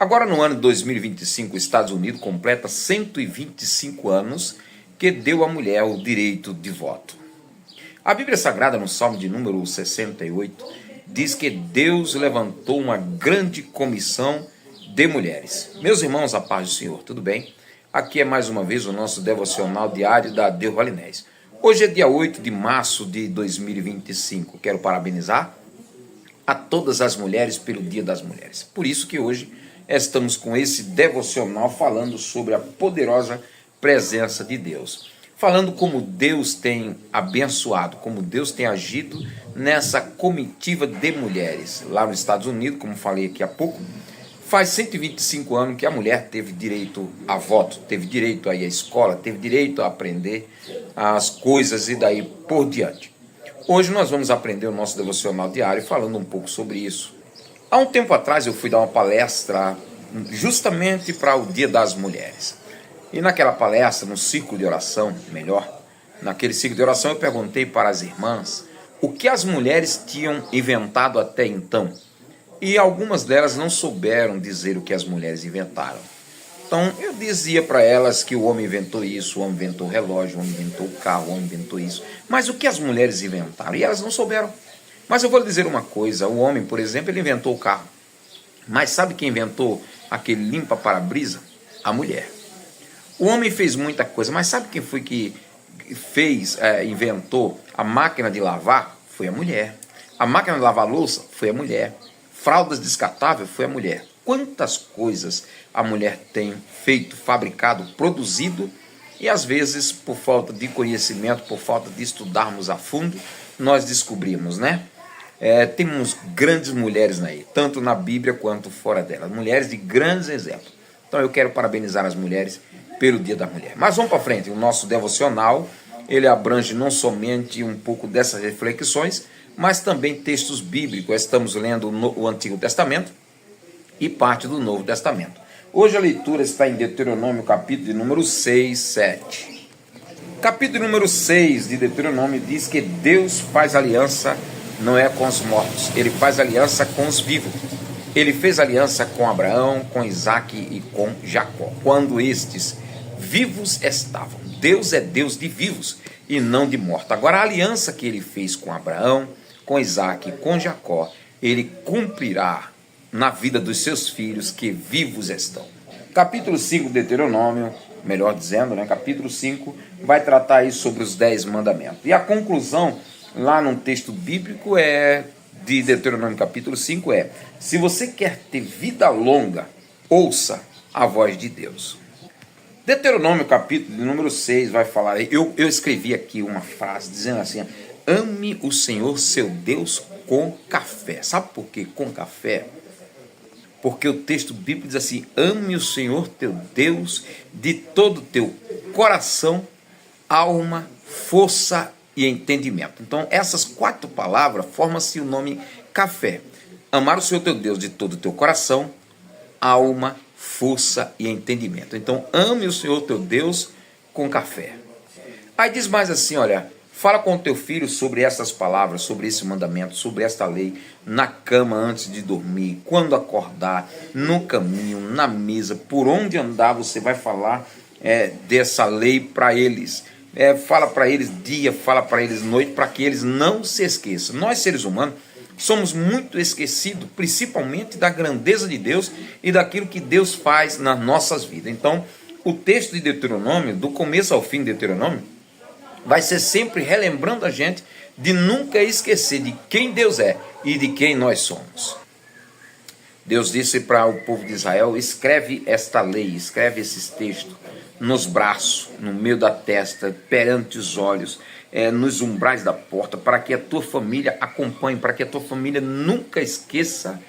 Agora, no ano de 2025, os Estados Unidos completa 125 anos que deu à mulher o direito de voto. A Bíblia Sagrada, no Salmo de número 68, diz que Deus levantou uma grande comissão de mulheres. Meus irmãos, a paz do Senhor, tudo bem? Aqui é mais uma vez o nosso devocional diário da Deus Valinés. Hoje é dia 8 de março de 2025. Quero parabenizar a todas as mulheres pelo Dia das Mulheres. Por isso que hoje estamos com esse devocional falando sobre a poderosa presença de Deus. Falando como Deus tem abençoado, como Deus tem agido nessa comitiva de mulheres. Lá nos Estados Unidos, como falei aqui há pouco, faz 125 anos que a mulher teve direito a voto, teve direito a ir à escola, teve direito a aprender as coisas e daí por diante. Hoje nós vamos aprender o nosso devocional diário falando um pouco sobre isso. Há um tempo atrás eu fui dar uma palestra justamente para o Dia das Mulheres. E naquela palestra, no círculo de oração, naquele círculo de oração eu perguntei para as irmãs o que as mulheres tinham inventado até então. E algumas delas não souberam dizer o que as mulheres inventaram. Então eu dizia para elas que o homem inventou isso, o homem inventou o relógio, o homem inventou o carro, o homem inventou isso. Mas o que as mulheres inventaram? E elas não souberam. Mas eu vou lhe dizer uma coisa, o homem, por exemplo, ele inventou o carro. Mas sabe quem inventou aquele limpa-para-brisa? A mulher. O homem fez muita coisa, mas sabe quem foi que inventou a máquina de lavar? Foi a mulher. A máquina de lavar louça? Foi a mulher. Fraldas descartáveis? Foi a mulher. Quantas coisas a mulher tem feito, fabricado, produzido, e às vezes, por falta de conhecimento, por falta de estudarmos a fundo, nós descobrimos, né? Temos grandes mulheres aí, tanto na Bíblia quanto fora dela, mulheres de grandes exemplos. Então eu quero parabenizar as mulheres pelo Dia da Mulher. Mas vamos para frente, o nosso devocional, ele abrange não somente um pouco dessas reflexões, mas também textos bíblicos. Estamos lendo o Antigo Testamento e parte do Novo Testamento. Hoje a leitura está em Deuteronômio, capítulo de número 6, 7. Capítulo número 6 de Deuteronômio diz que Deus faz aliança não é com os mortos, ele faz aliança com os vivos. Ele fez aliança com Abraão, com Isaac e com Jacó, quando estes vivos estavam. Deus é Deus de vivos e não de mortos. Agora a aliança que ele fez com Abraão, com Isaac e com Jacó, ele cumprirá na vida dos seus filhos que vivos estão. Capítulo 5 de Deuteronômio, melhor dizendo, capítulo 5, vai tratar aí sobre os 10 mandamentos. E a conclusão, lá no texto bíblico, de Deuteronômio capítulo 5, se você quer ter vida longa, ouça a voz de Deus. Deuteronômio capítulo de número 6 vai falar, eu escrevi aqui uma frase dizendo assim, ame o Senhor seu Deus com café. Sabe por que com café? Porque o texto bíblico diz assim, ame o Senhor teu Deus de todo o teu coração, alma, força e entendimento. Então essas 4 palavras formam-se o nome café. Amar o Senhor teu Deus de todo o teu coração, alma, força e entendimento. Então ame o Senhor teu Deus com café. Aí diz mais assim, olha, fala com o teu filho sobre essas palavras, sobre esse mandamento, sobre esta lei, na cama antes de dormir, quando acordar, no caminho, na mesa, por onde andar, você vai falar dessa lei para eles. Fala para eles dia, fala para eles noite, para que eles não se esqueçam. Nós, seres humanos, somos muito esquecidos, principalmente da grandeza de Deus e daquilo que Deus faz nas nossas vidas. Então, o texto de Deuteronômio, do começo ao fim de Deuteronômio, vai ser sempre relembrando a gente de nunca esquecer de quem Deus é e de quem nós somos. Deus disse para o povo de Israel, escreve esta lei, escreve esses textos nos braços, no meio da testa, perante os olhos, nos umbrais da porta, para que a tua família acompanhe, para que a tua família nunca esqueça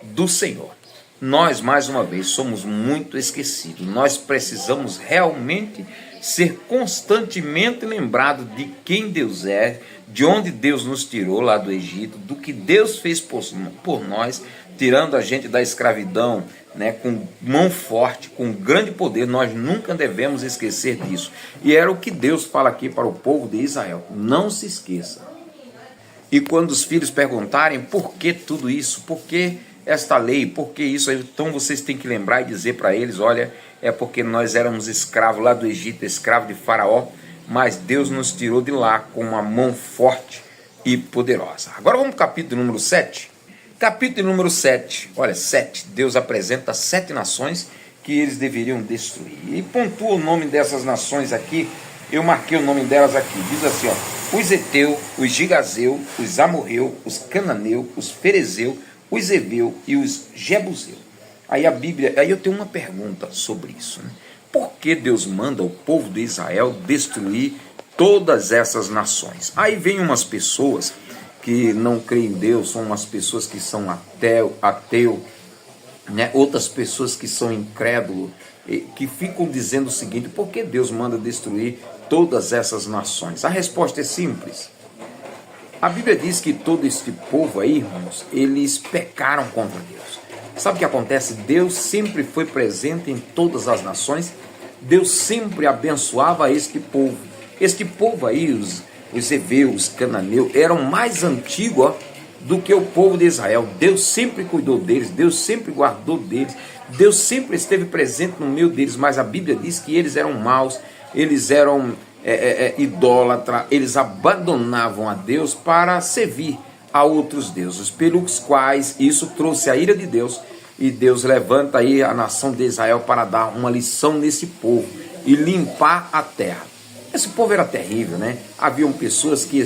do Senhor. Nós, mais uma vez, somos muito esquecidos. Nós precisamos realmente ser constantemente lembrados de quem Deus é, de onde Deus nos tirou lá do Egito, do que Deus fez por nós, tirando a gente da escravidão, com mão forte, com grande poder. Nós nunca devemos esquecer disso. E era o que Deus fala aqui para o povo de Israel. Não se esqueça. E quando os filhos perguntarem por que tudo isso, por que esta lei, porque isso? Então vocês têm que lembrar e dizer para eles, olha, é porque nós éramos escravos lá do Egito, escravos de Faraó, mas Deus nos tirou de lá com uma mão forte e poderosa. Agora vamos para o capítulo número 7. Capítulo número 7, olha, 7, Deus apresenta 7 nações que eles deveriam destruir. E pontua o nome dessas nações aqui, eu marquei o nome delas aqui, diz assim, ó, os Eteu, os Gigazeu, os Amorreu, os Cananeu, os Ferezeu, os Eveu e os Jebuseu. Aí a Bíblia, aí eu tenho uma pergunta sobre isso, né? Por que Deus manda o povo de Israel destruir todas essas nações? Aí vem umas pessoas que não creem em Deus, são umas pessoas que são ateu, né? Outras pessoas que são incrédulos, que ficam dizendo o seguinte, por que Deus manda destruir todas essas nações? A resposta é simples. A Bíblia diz que todo este povo aí, irmãos, eles pecaram contra Deus. Sabe o que acontece? Deus sempre foi presente em todas as nações, Deus sempre abençoava este povo. Este povo aí, os heveus, os cananeus, eram mais antigos do que o povo de Israel. Deus sempre cuidou deles, Deus sempre guardou deles, Deus sempre esteve presente no meio deles, mas a Bíblia diz que eles eram maus, eles eram idólatras, eles abandonavam a Deus para servir a outros deuses, pelos quais isso trouxe a ira de Deus, e Deus levanta aí a nação de Israel para dar uma lição nesse povo e limpar a terra. Esse povo era terrível, né? Haviam pessoas que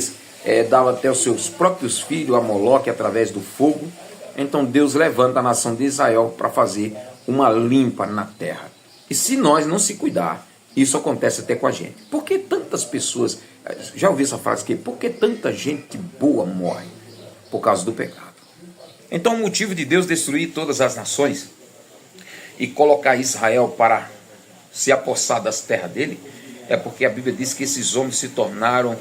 davam até os seus próprios filhos a Moloque através do fogo. Então Deus levanta a nação de Israel para fazer uma limpa na terra. E se nós não se cuidar, isso acontece até com a gente. Por que tantas pessoas, já ouvi essa frase aqui, por que tanta gente boa morre? Por causa do pecado. Então o motivo de Deus destruir todas as nações e colocar Israel para se apossar das terras dele, é porque a Bíblia diz que esses homens se tornaram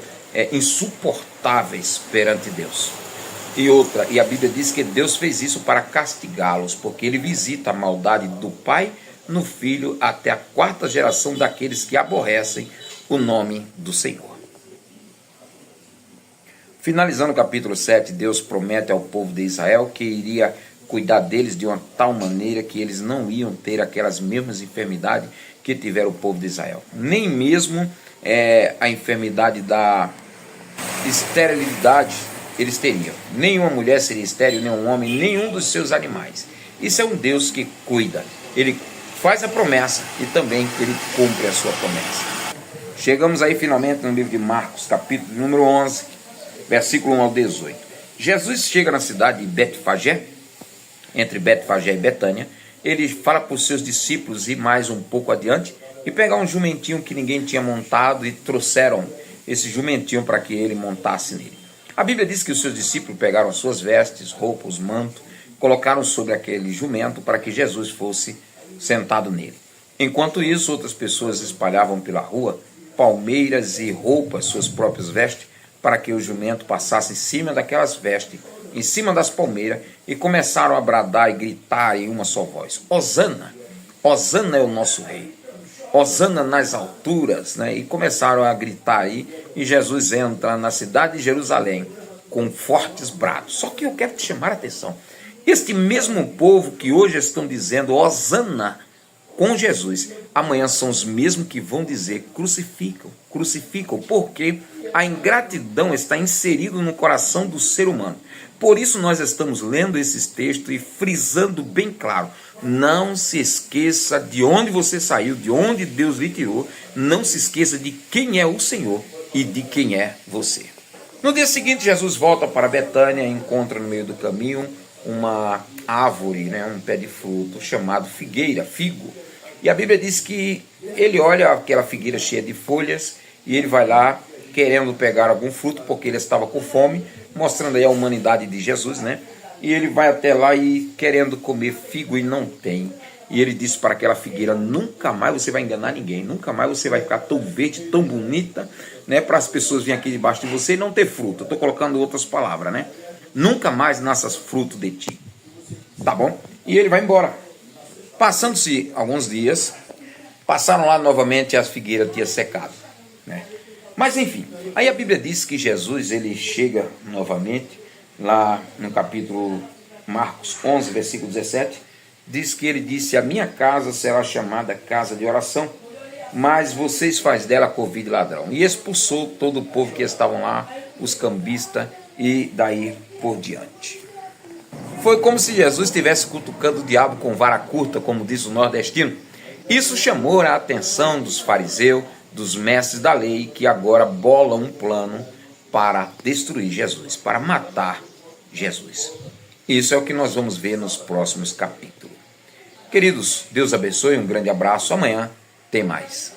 insuportáveis perante Deus. E a Bíblia diz que Deus fez isso para castigá-los, porque ele visita a maldade do pai no filho até a 4ª geração daqueles que aborrecem o nome do Senhor. Finalizando o capítulo 7, Deus promete ao povo de Israel que iria cuidar deles de uma tal maneira que eles não iam ter aquelas mesmas enfermidades que tiveram o povo de Israel. Nem mesmo a enfermidade da esterilidade eles teriam. Nenhuma mulher seria estéril, nenhum homem, nenhum dos seus animais. Isso é um Deus que cuida. Ele faz a promessa e também ele cumpre a sua promessa. Chegamos aí finalmente no livro de Marcos, capítulo número 11, versículo 1 ao 18. Jesus chega na cidade de Betfagé, entre Betfagé e Betânia. Ele fala para os seus discípulos ir mais um pouco adiante e pegar um jumentinho que ninguém tinha montado, e trouxeram esse jumentinho para que ele montasse nele. A Bíblia diz que os seus discípulos pegaram suas vestes, roupas, manto, colocaram sobre aquele jumento para que Jesus fosse sentado nele. Enquanto isso, outras pessoas espalhavam pela rua palmeiras e roupas, suas próprias vestes, para que o jumento passasse em cima daquelas vestes, em cima das palmeiras, e começaram a bradar e gritar em uma só voz: Hosana, Hosana é o nosso rei, Hosana nas alturas, né? E começaram a gritar aí, e Jesus entra na cidade de Jerusalém com fortes brados. Só que eu quero te chamar a atenção, este mesmo povo que hoje estão dizendo Hosana com Jesus, amanhã são os mesmos que vão dizer crucificam, porque a ingratidão está inserida no coração do ser humano. Por isso nós estamos lendo esses textos e frisando bem claro: não se esqueça de onde você saiu, de onde Deus lhe tirou, não se esqueça de quem é o Senhor e de quem é você. No dia seguinte, Jesus volta para Betânia e encontra no meio do caminho uma árvore, né, um pé de fruto chamado figueira, figo. E a Bíblia diz que ele olha aquela figueira cheia de folhas e ele vai lá querendo pegar algum fruto, porque ele estava com fome, mostrando aí a humanidade de Jesus, né? E ele vai até lá e querendo comer figo e não tem. E ele disse para aquela figueira: nunca mais você vai enganar ninguém, nunca mais você vai ficar tão verde, tão bonita, né? Para as pessoas virem aqui debaixo de você e não ter fruto. Eu estou colocando outras palavras, né? Nunca mais nasças fruto de ti. Tá bom? E ele vai embora. Passando-se alguns dias, passaram lá novamente e a figueira tinha secado, né? Mas enfim, aí a Bíblia diz que Jesus ele chega novamente, lá no capítulo Marcos 11, versículo 17, diz que ele disse: a minha casa será chamada casa de oração, mas vocês faz dela covil de ladrão. E expulsou todo o povo que estavam lá, os cambistas, e daí por diante. Foi como se Jesus estivesse cutucando o diabo com vara curta, como diz o nordestino. Isso chamou a atenção dos fariseus, dos mestres da lei, que agora bolam um plano para destruir Jesus, para matar Jesus. Isso é o que nós vamos ver nos próximos capítulos. Queridos, Deus abençoe, um grande abraço. Amanhã tem mais.